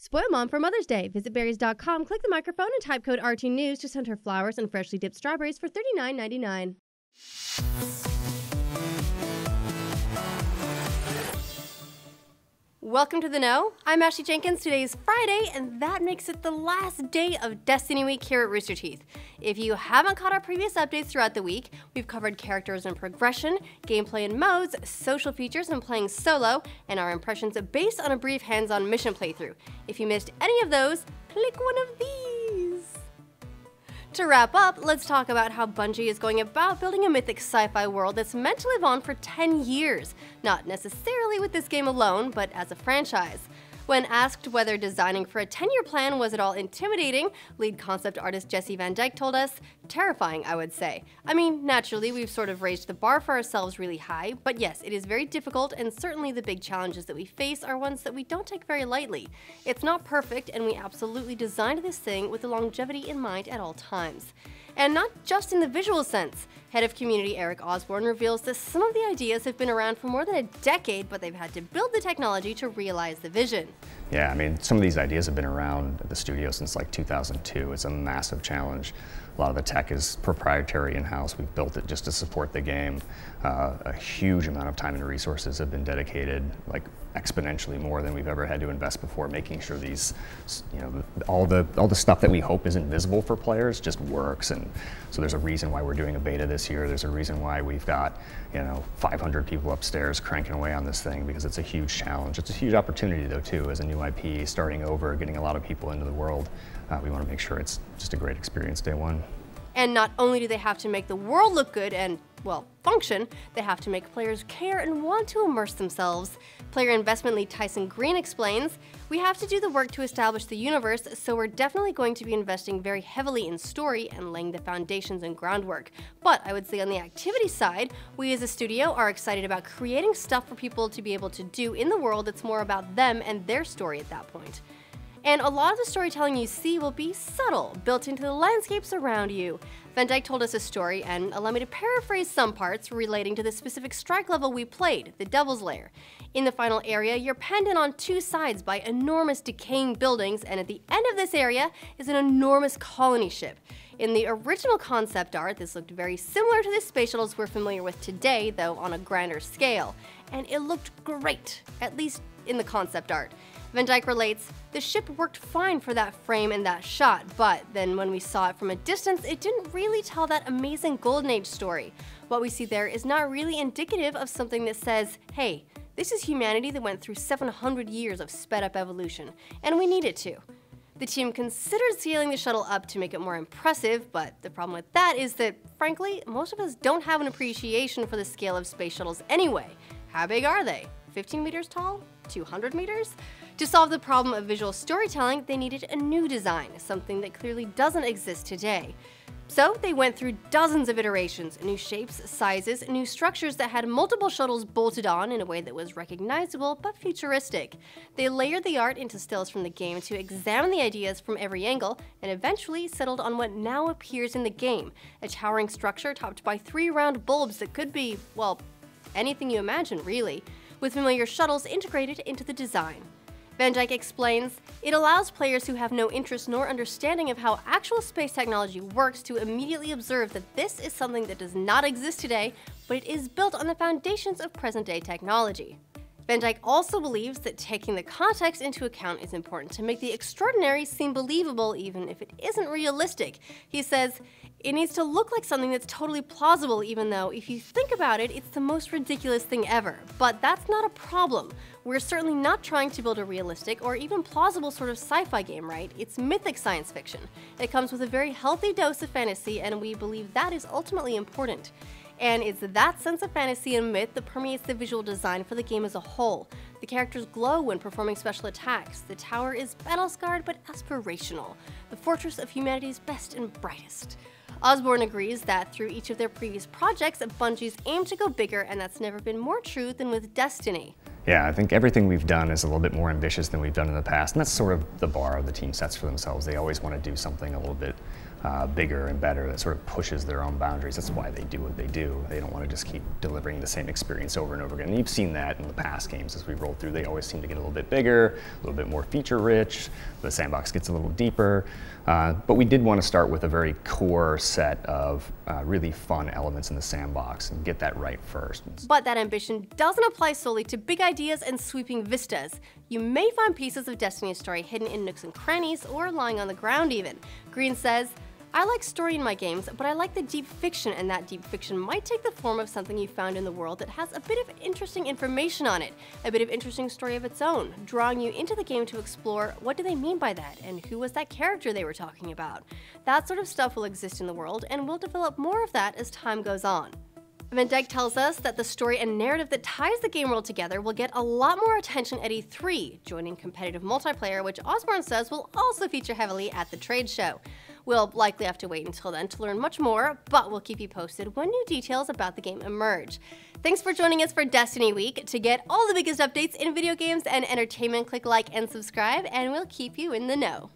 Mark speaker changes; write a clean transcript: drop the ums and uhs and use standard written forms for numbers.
Speaker 1: Spoil Mom for Mother's Day. Visit berries.com, click the microphone, and type code RTNews to send her flowers and freshly dipped strawberries for $39.99. Welcome to The Know. I'm Ashley Jenkins. Today is Friday, and that makes it the last day of Destiny Week here at Rooster Teeth. If you haven't caught our previous updates throughout the week, we've covered characters and progression, gameplay and modes, social features and playing solo, and our impressions based on a brief hands-on mission playthrough. If you missed any of those, click one of these. To wrap up, let's talk about how Bungie is going about building a mythic sci-fi world that's meant to live on for 10 years. Not necessarily with this game alone, but as a franchise. When asked whether designing for a 10-year plan was at all intimidating, lead concept artist Jesse Van Dyke told us, terrifying, I would say. I mean, naturally, we've sort of raised the bar for ourselves really high, but yes, it is very difficult, and certainly the big challenges that we face are ones that we don't take very lightly. It's not perfect, and we absolutely designed this thing with the longevity in mind at all times. And not just in the visual sense. Head of community Eric Osborne reveals that some of the ideas have been around for more than a decade, but they've had to build the technology to realize the vision.
Speaker 2: Yeah, I mean, some of these ideas have been around at the studio since like 2002. It's a massive challenge. A lot of the tech is proprietary in-house. We've built it just to support the game. A huge amount of time and resources have been dedicated, like exponentially more than we've ever had to invest before, making sure these, you know, all the stuff that we hope isn't visible for players just works. And so there's a reason why we're doing a beta this year. There's a reason why we've got, 500 people upstairs cranking away on this thing, because it's a huge challenge. It's a huge opportunity though too, as a new IP starting over, getting a lot of people into the world. We want to make sure it's just a great experience day one.
Speaker 1: And not only do they have to make the world look good and, well, function, they have to make players care and want to immerse themselves. Player investment lead Tyson Green explains, "We have to do the work to establish the universe, so we're definitely going to be investing very heavily in story and laying the foundations and groundwork. But I would say on the activity side, we as a studio are excited about creating stuff for people to be able to do in the world that's more about them and their story at that point." And a lot of the storytelling you see will be subtle, built into the landscapes around you. Van Dyke told us a story, and allow me to paraphrase some parts relating to the specific strike level we played, the Devil's Lair. In the final area, you're penned in on two sides by enormous decaying buildings, and at the end of this area is an enormous colony ship. In the original concept art, this looked very similar to the space shuttles we're familiar with today, though on a grander scale. And it looked great, at least in the concept art. Van Dyke relates, "The ship worked fine for that frame and that shot, but then when we saw it from a distance, it didn't really tell that amazing Golden Age story. What we see there is not really indicative of something that says, hey, this is humanity that went through 700 years of sped-up evolution, and we need it to." The team considered scaling the shuttle up to make it more impressive, but the problem with that is that, frankly, most of us don't have an appreciation for the scale of space shuttles anyway. How big are they? 15 meters tall? 200 meters? To solve the problem of visual storytelling, they needed a new design, something that clearly doesn't exist today. So they went through dozens of iterations, new shapes, sizes, new structures that had multiple shuttles bolted on in a way that was recognizable but futuristic. They layered the art into stills from the game to examine the ideas from every angle, and eventually settled on what now appears in the game, a towering structure topped by 3 round bulbs that could be, well, anything you imagine really, with familiar shuttles integrated into the design. Van Dyke explains, "It allows players who have no interest nor understanding of how actual space technology works to immediately observe that this is something that does not exist today, but it is built on the foundations of present-day technology." Van Dyke also believes that taking the context into account is important to make the extraordinary seem believable even if it isn't realistic. He says, "It needs to look like something that's totally plausible, even though, if you think about it, it's the most ridiculous thing ever. But that's not a problem. We're certainly not trying to build a realistic or even plausible sort of sci-fi game, right? It's mythic science fiction. It comes with a very healthy dose of fantasy, and we believe that is ultimately important." And it's that sense of fantasy and myth that permeates the visual design for the game as a whole. The characters glow when performing special attacks. The tower is battle-scarred but aspirational. The fortress of humanity's best and brightest. Osborne agrees that through each of their previous projects, Bungie's aimed to go bigger, and that's never been more true than with Destiny.
Speaker 2: Yeah, I think everything we've done is a little bit more ambitious than we've done in the past, and that's sort of the bar the team sets for themselves. They always want to do something a little bit bigger and better that sort of pushes their own boundaries. That's why they do what they do. They don't want to just keep delivering the same experience over and over again. And you've seen that in the past games as we roll through. They always seem to get a little bit bigger, a little bit more feature-rich. The sandbox gets a little deeper. But we did want to start with a very core set of really fun elements in the sandbox and get that right first.
Speaker 1: But that ambition doesn't apply solely to big ideas and sweeping vistas. You may find pieces of Destiny's story hidden in nooks and crannies or lying on the ground even. Green says, I like story in my games, but I like the deep fiction, and that deep fiction might take the form of something you found in the world that has a bit of interesting information on it, a bit of interesting story of its own, drawing you into the game to explore what do they mean by that, and who was that character they were talking about. That sort of stuff will exist in the world, and we'll develop more of that as time goes on. Van Dyke tells us that the story and narrative that ties the game world together will get a lot more attention at E3, joining competitive multiplayer, which Osborne says will also feature heavily at the trade show. We'll likely have to wait until then to learn much more, but we'll keep you posted when new details about the game emerge. Thanks for joining us for Destiny Week. To get all the biggest updates in video games and entertainment, click like and subscribe, and we'll keep you in the know.